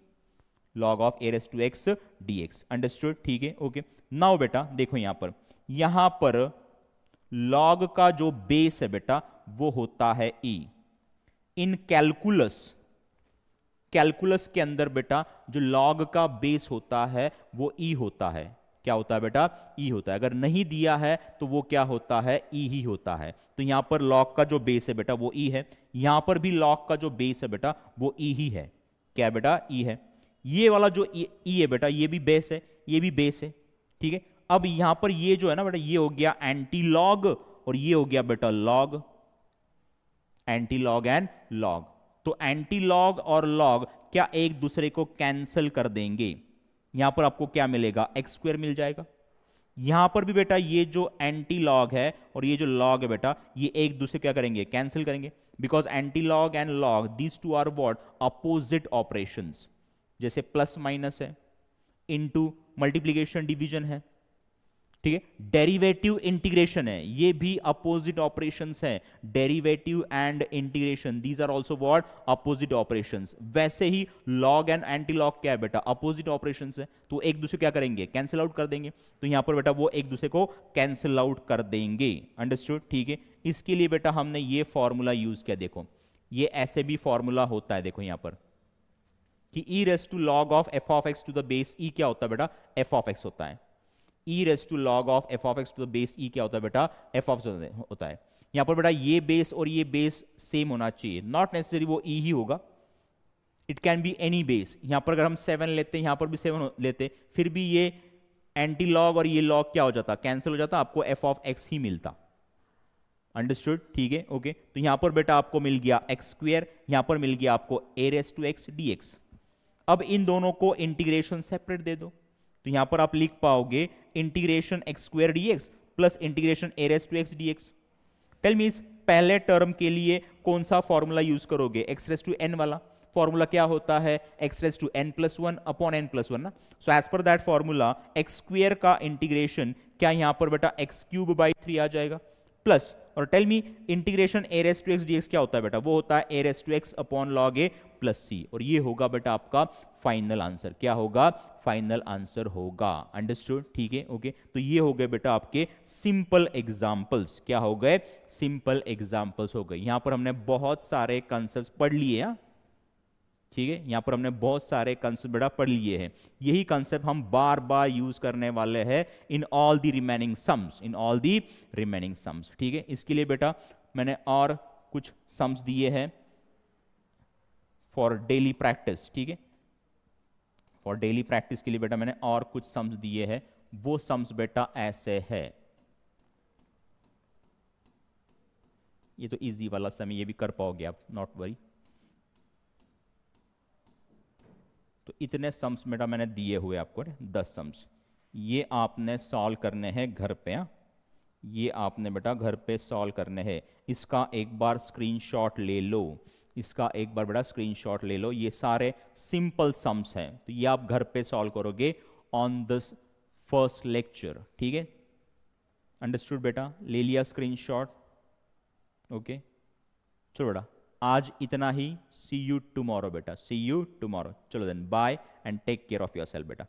log of a raise to x dx। Understood? ठीक है, ओके। नाउ बेटा देखो यहां पर log का जो बेस है बेटा वो होता है e। इन कैलकुलस, कैलकुलस के अंदर बेटा जो log का बेस होता है वो e होता है। क्या होता है बेटा? e होता है। अगर नहीं दिया है तो वो क्या होता है? e ही होता है। तो यहां पर log का जो बेस है बेटा वो e है, यहां पर भी log का जो बेस है बेटा वो e ही है। क्या बेटा? e है। ये वाला जो e है बेटा ये भी बेस है, ये भी बेस है। ठीक है, अब यहां पर ये जो है ना बेटा ये हो गया एंटी लॉग और ये हो गया बेटा log, anti log and log. तो एंटी लॉग और लॉग क्या एक दूसरे को कैंसिल कर देंगे। यहां पर आपको क्या मिलेगा? एक्स स्क्वायर मिल जाएगा। यहां पर भी बेटा ये जो एंटी लॉग है और ये जो लॉग है बेटा ये एक दूसरे क्या करेंगे? कैंसिल करेंगे। Because anti log and log these two are what? Opposite operations. जैसे प्लस माइनस है, इनटू मल्टीप्लिकेशन डिवीजन है। ठीक है, डेरिवेटिव इंटीग्रेशन है, ये भी अपोजिट ऑपरेशंस है। Derivative and integration these are also what? Opposite operations. वैसे ही लॉग एंड एंटी लॉग क्या है बेटा? अपोजिट ऑपरेशंस है। तो एक दूसरे क्या करेंगे? कैंसिल आउट कर देंगे। तो यहां पर बेटा वो एक दूसरे को कैंसिल आउट कर देंगे। अंडरस्टूड? ठीक है, इसके लिए बेटा हमने ये फॉर्मूला यूज किया। देखो ये ऐसे भी फॉर्मूला होता है, देखो यहां पर कि e raise to log of f of x to the base e क्या होता है बेटा? f ऑफ x होता है। e raise to log of f of x to the base e क्या होता है बेटा? f ऑफ होता है। यहां पर बेटा ये बेस और ये बेस सेम होना चाहिए, नॉट नेसेसरी वो e ही होगा, it can be any base. यहां पर अगर हम 7 लेते हैं, यहां पर भी 7 लेते, फिर भी ये एंटी लॉग और ये लॉग क्या हो जाता? कैंसिल हो जाता, आपको f ऑफ x ही मिलता। अंडरस्टूड? ठीक है, ओके। तो यहां पर बेटा आपको मिल गया एक्स स्क्वायर, यहां पर मिल गया आपको a raise to x dx। अब इन दोनों को इंटीग्रेशन सेपरेट दे दो, तो यहां पर आप लिख पाओगे integration x square dx plus integration a raise to x dx। Tell me इस पहले टर्म के लिए कौन सा फॉर्मूला यूज करोगे? x रेस टू n वाला फॉर्मूला क्या होता है? x raise to n plus 1 upon n plus 1 ना। So as per that formula x square का इंटीग्रेशन क्या यहां पर बेटा एक्स क्यूब बाई 3 आ जाएगा प्लस, और tell me integration a raise to x dx क्या होता है बेटा? वो होता है a raise to x upon log a plus c। और ये होगा बेटा आपका फाइनल आंसर। क्या होगा? फाइनल आंसर होगा। अंडरस्टूड? ठीक है, ओके। तो ये हो गए बेटा आपके सिंपल एग्जांपल्स। क्या हो गए? सिंपल एग्जांपल्स हो गए। यहां पर हमने बहुत सारे कंसेप्ट पढ़ लिए हैं। ठीक है, यहां पर हमने बहुत सारे कंसेप्ट बेटा पढ़ लिए हैं। यही कंसेप्ट हम बार बार यूज करने वाले हैं in all the remaining sums, in all the remaining sums. ठीक है, इसके लिए बेटा मैंने और कुछ सम्स दिए हैं फॉर डेली प्रैक्टिस। ठीक है, फॉर डेली प्रैक्टिस के लिए बेटा मैंने और कुछ सम्स दिए हैं। वो सम्स बेटा ऐसे है ये तो इजी वाला सम, ये भी कर पाओगे आप, नॉट वरी। तो इतने सम्स बेटा मैंने दिए हुए आपको, 10 सम्स, ये आपने सॉल्व करने हैं घर पे। हाँ, ये आपने बेटा घर पे सॉल्व करने हैं। इसका एक बार स्क्रीनशॉट ले लो, इसका एक बार बेटा स्क्रीनशॉट ले लो। ये सारे सिंपल सम्स हैं, तो ये आप घर पे सॉल्व करोगे ऑन दिस फर्स्ट लेक्चर। ठीक है, अंडरस्टूड बेटा, ले लिया स्क्रीनशॉट? ओके, चलो बेटा आज इतना ही। सी यू टुमारो बेटा, सी यू टुमारो। चलो then bye and take care of yourself बेटा।